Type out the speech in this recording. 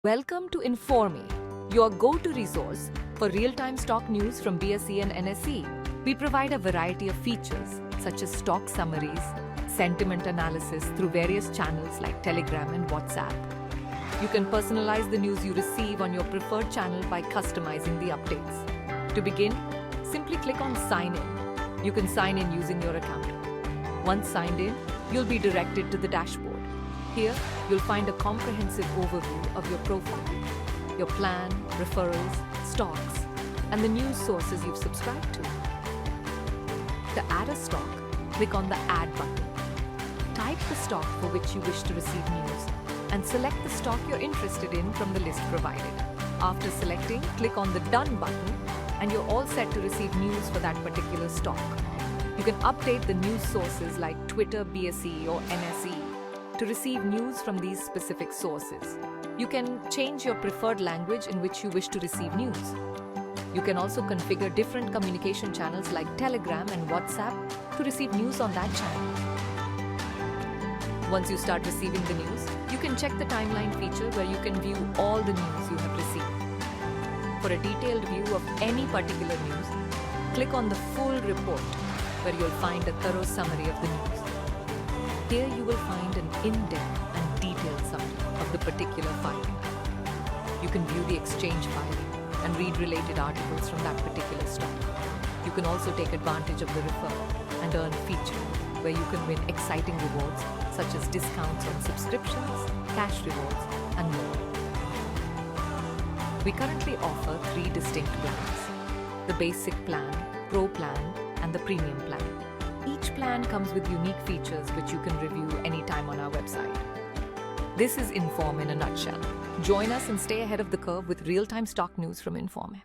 Welcome to Informe, your go-to resource for real-time stock news from BSE and NSE. We provide a variety of features such as stock summaries, sentiment analysis through various channels like Telegram and WhatsApp. You can personalize the news you receive on your preferred channel by customizing the updates. To begin, simply click on Sign In. You can sign in using your account. Once signed in, you'll be directed to the dashboard. Here, you'll find a comprehensive overview of your profile, your plan, referrals, stocks, and the news sources you've subscribed to. To add a stock, click on the Add button. Type the stock for which you wish to receive news and select the stock you're interested in from the list provided. After selecting, click on the Done button and you're all set to receive news for that particular stock. You can update the news sources like Twitter, BSE, or NSE to receive news from these specific sources. You can change your preferred language in which you wish to receive news. You can also configure different communication channels like Telegram and WhatsApp to receive news on that channel. Once you start receiving the news, you can check the timeline feature where you can view all the news you have received. For a detailed view of any particular news, click on the Full Report, where you'll find a thorough summary of the news. Here you will find an in-depth and detailed summary of the particular filing. You can view the exchange filing and read related articles from that particular stock. You can also take advantage of the Refer and Earn feature, where you can win exciting rewards such as discounts on subscriptions, cash rewards, and more. We currently offer 3 distinct plans: the Basic Plan, Pro Plan, and the Premium Plan. Each plan comes with unique features which you can review anytime on our website. This is Informe in a nutshell. Join us and stay ahead of the curve with real-time stock news from Informe.